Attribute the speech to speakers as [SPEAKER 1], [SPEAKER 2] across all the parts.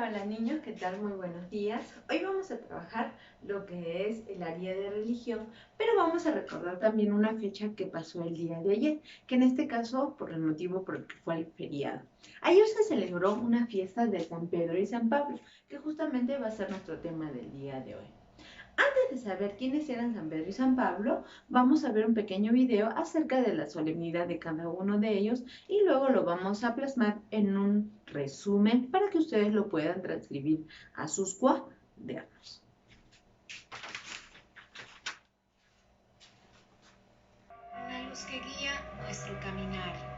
[SPEAKER 1] Hola niños, ¿qué tal? Muy buenos días. Hoy vamos a trabajar lo que es el área de religión, pero vamos a recordar también una fecha que pasó el día de ayer, que en este caso por el motivo por el que fue el feriado. Ayer se celebró una fiesta de San Pedro y San Pablo, que justamente va a ser nuestro tema del día de hoy. Antes de saber quiénes eran San Pedro y San Pablo, vamos a ver un pequeño video acerca de la solemnidad de cada uno de ellos y luego lo vamos a plasmar en un resumen para que ustedes lo puedan transcribir a sus cuadernos.
[SPEAKER 2] Una luz que guía nuestro caminar.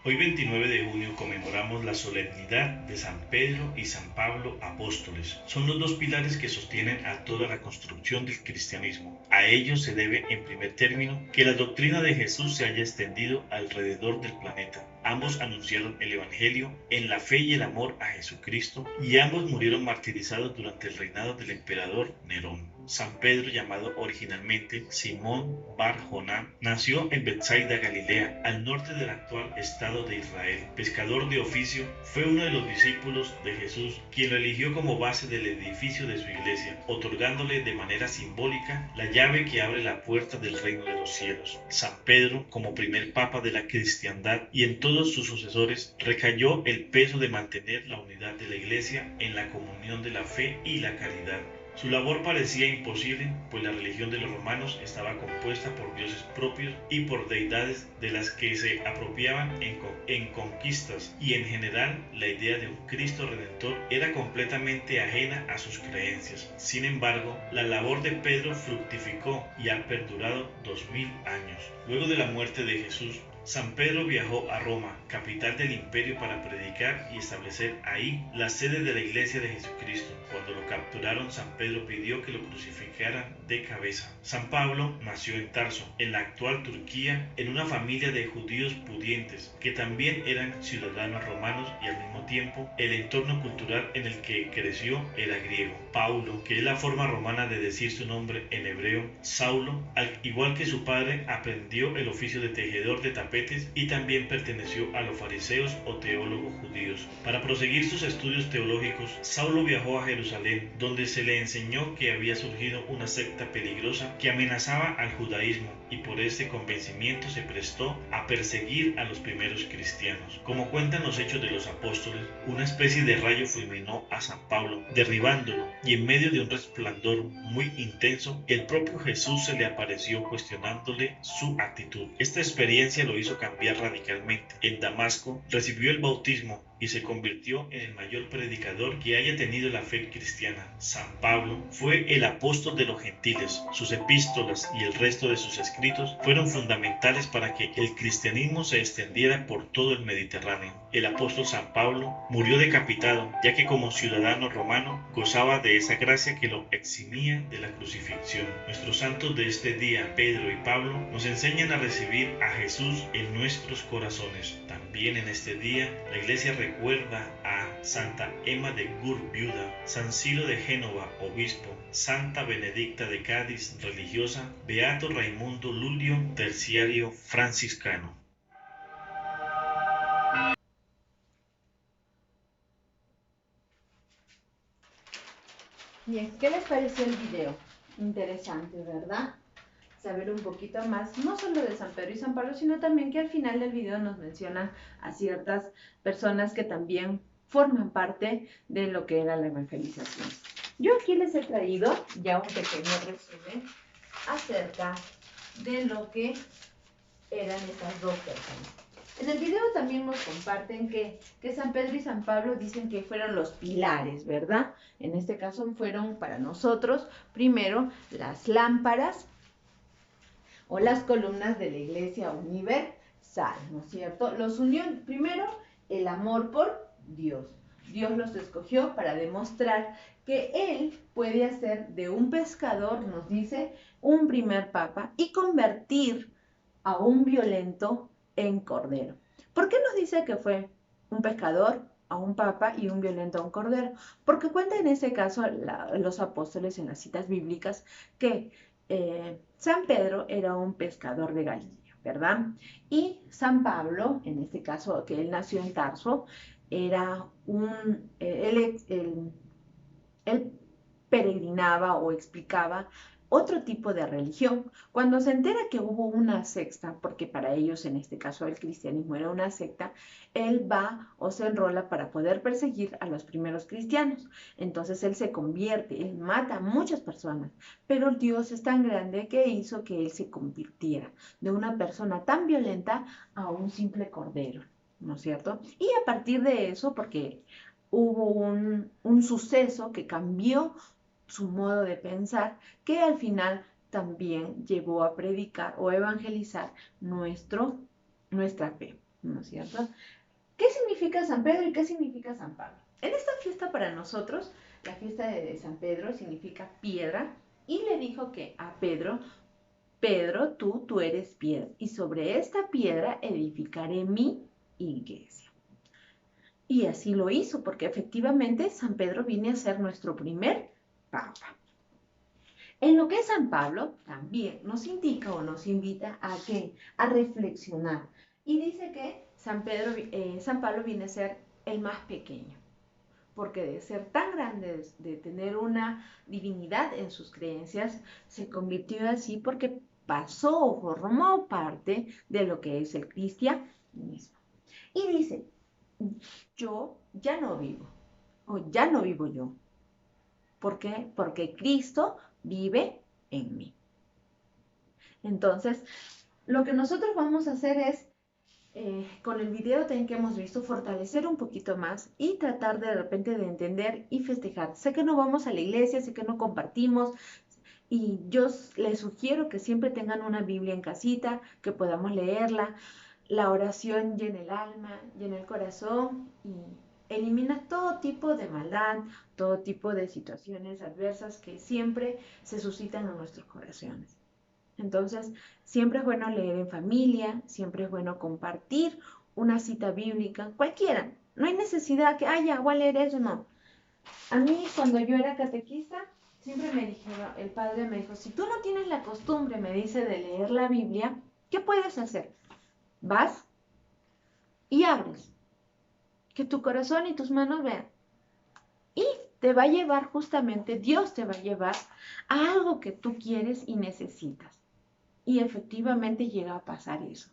[SPEAKER 3] Hoy 29 de junio conmemoramos la solemnidad de San Pedro y San Pablo apóstoles. Son los dos pilares que sostienen a toda la construcción del cristianismo. A ellos se debe, en primer término, que la doctrina de Jesús se haya extendido alrededor del planeta. Ambos anunciaron el Evangelio en la fe y el amor a Jesucristo y ambos murieron martirizados durante el reinado del emperador Nerón. San Pedro, llamado originalmente Simón Bar Joná, nació en Betsaida, Galilea, al norte del actual estado de Israel. Pescador de oficio, fue uno de los discípulos de Jesús, quien lo eligió como base del edificio de su iglesia, otorgándole de manera simbólica la llave que abre la puerta del reino de los cielos. San Pedro, como primer papa de la cristiandad y en todos sus sucesores, recayó el peso de mantener la unidad de la iglesia en la comunión de la fe y la caridad. Su labor parecía imposible, pues la religión de los romanos estaba compuesta por dioses propios y por deidades de las que se apropiaban en conquistas, y en general la idea de un Cristo Redentor era completamente ajena a sus creencias. Sin embargo, la labor de Pedro fructificó y ha perdurado 2000 años. Luego de la muerte de Jesús, San Pedro viajó a Roma, capital del imperio, para predicar y establecer ahí la sede de la iglesia de Jesucristo. Cuando lo capturaron, San Pedro pidió que lo crucificaran de cabeza. San Pablo nació en Tarso, en la actual Turquía, en una familia de judíos pudientes, que también eran ciudadanos romanos, y al mismo tiempo el entorno cultural en el que creció era griego. Paulo, que es la forma romana de decir su nombre en hebreo, Saulo, al igual que su padre, aprendió el oficio de tejedor de tapetes y también perteneció a los fariseos o teólogos judíos. Para proseguir sus estudios teológicos, Saulo viajó a Jerusalén, donde se le enseñó que había surgido una secta peligrosa que amenazaba al judaísmo, y por este convencimiento se prestó a perseguir a los primeros cristianos. Como cuentan los Hechos de los Apóstoles, una especie de rayo fulminó a San Pablo, derribándolo, y en medio de un resplandor muy intenso, el propio Jesús se le apareció cuestionándole su actitud. Esta experiencia lo hizo cambiar radicalmente. En Damasco recibió el bautismo y se convirtió en el mayor predicador que haya tenido la fe cristiana. San Pablo fue el apóstol de los gentiles. Sus epístolas y el resto de sus escritos fueron fundamentales para que el cristianismo se extendiera por todo el Mediterráneo. El apóstol San Pablo murió decapitado, ya que como ciudadano romano gozaba de esa gracia que lo eximía de la crucifixión. Nuestros santos de este día, Pedro y Pablo, nos enseñan a recibir a Jesús en nuestros corazones. También en este día, la iglesia recuerda a Santa Emma de Gur, viuda, San Ciro de Génova, obispo, Santa Benedicta de Cádiz, religiosa, Beato Raimundo Lulio, terciario franciscano.
[SPEAKER 1] Bien, ¿qué les pareció el video? Interesante, ¿verdad? Saber un poquito más, no solo de San Pedro y San Pablo, sino también que al final del video nos mencionan a ciertas personas que también forman parte de lo que era la evangelización. Yo aquí les he traído ya un pequeño resumen acerca de lo que eran estas dos personas. En el video también nos comparten que San Pedro y San Pablo dicen que fueron los pilares, ¿verdad? En este caso fueron para nosotros, primero, las lámparas o las columnas de la Iglesia Universal, ¿no es cierto? Los unió primero el amor por Dios. Dios los escogió para demostrar que Él puede hacer de un pescador, nos dice, un primer papa y convertir a un violento en cordero. ¿Por qué nos dice que fue un pescador a un papa y un violento a un cordero? Porque cuenta en ese caso los apóstoles en las citas bíblicas que San Pedro era un pescador de Galilea. ¿verdad? Y San Pablo, en este caso que él nació en Tarso, era él peregrinaba o explicaba otro tipo de religión. Cuando se entera que hubo una secta, porque para ellos en este caso el cristianismo era una secta, él va o se enrola para poder perseguir a los primeros cristianos. Entonces él se convierte, él mata a muchas personas, pero Dios es tan grande que hizo que él se convirtiera de una persona tan violenta a un simple cordero, ¿no es cierto? Y a partir de eso, porque hubo un suceso que cambió su modo de pensar, que al final también llevó a predicar o evangelizar nuestra fe, ¿no es cierto? ¿Qué significa San Pedro y qué significa San Pablo? En esta fiesta para nosotros, la fiesta de San Pedro significa piedra, y le dijo que a Pedro, Pedro, tú eres piedra, y sobre esta piedra edificaré mi iglesia. Y así lo hizo, porque efectivamente San Pedro viene a ser nuestro primer papa. En lo que es San Pablo, también nos indica o nos invita a ¿qué? A reflexionar. Y dice que San Pablo viene a ser el más pequeño, porque de ser tan grande, de tener una divinidad en sus creencias, se convirtió así porque pasó o formó parte de lo que es el cristianismo. Y dice, yo ya no vivo, o ya no vivo yo. ¿Por qué? Porque Cristo vive en mí. Entonces, lo que nosotros vamos a hacer es, con el video que hemos visto, fortalecer un poquito más y tratar de repente de entender y festejar. Sé que no vamos a la iglesia, sé que no compartimos, y yo les sugiero que siempre tengan una Biblia en casita, que podamos leerla. La oración llena el alma, llena el corazón y elimina todo tipo de maldad, todo tipo de situaciones adversas que siempre se suscitan en nuestros corazones. Entonces, siempre es bueno leer en familia, siempre es bueno compartir una cita bíblica, cualquiera. No hay necesidad que, ya, voy a leer eso, no. A mí, cuando yo era catequista, siempre me dijeron, el padre me dijo, si tú no tienes la costumbre, me dice, de leer la Biblia, ¿qué puedes hacer? Vas y abres, que tu corazón y tus manos vean. Y te va a llevar justamente, Dios te va a llevar a algo que tú quieres y necesitas. Y efectivamente llega a pasar eso.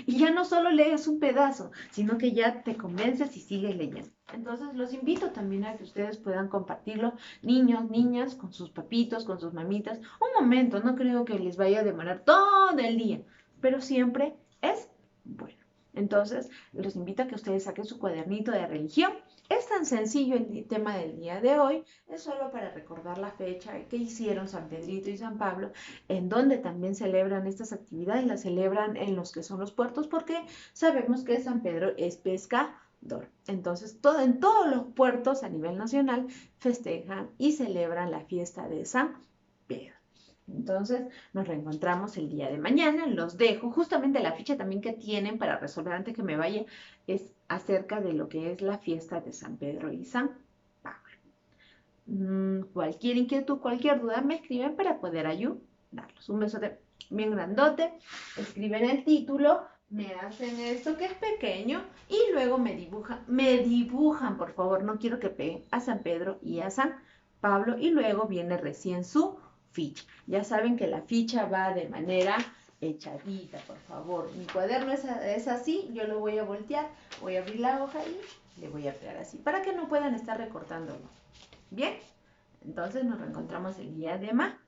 [SPEAKER 1] Y ya no solo lees un pedazo, sino que ya te convences y sigues leyendo. Entonces los invito también a que ustedes puedan compartirlo, niños, niñas, con sus papitos, con sus mamitas. Un momento, no creo que les vaya a demorar todo el día, pero siempre es bueno. Entonces los invito a que ustedes saquen su cuadernito de religión. Es tan sencillo el tema del día de hoy, es solo para recordar la fecha que hicieron San Pedrito y San Pablo, en donde también celebran estas actividades, las celebran en los que son los puertos, porque sabemos que San Pedro es pescador. Entonces, en todos los puertos a nivel nacional festejan y celebran la fiesta de San Pedro. Entonces, nos reencontramos el día de mañana. Los dejo. Justamente la ficha también que tienen para resolver antes que me vaya es acerca de lo que es la fiesta de San Pedro y San Pablo. Cualquier inquietud, cualquier duda, me escriben para poder ayudarlos. Un besote bien grandote. Escriben el título, me hacen esto que es pequeño y luego me dibujan, por favor. No quiero que peguen a San Pedro y a San Pablo, y luego viene recién su ficha. Ya saben que la ficha va de manera echadita, por favor. Mi cuaderno es así, yo lo voy a voltear, voy a abrir la hoja y le voy a pegar así, para que no puedan estar recortándolo. Bien, entonces nos reencontramos el día de mañana.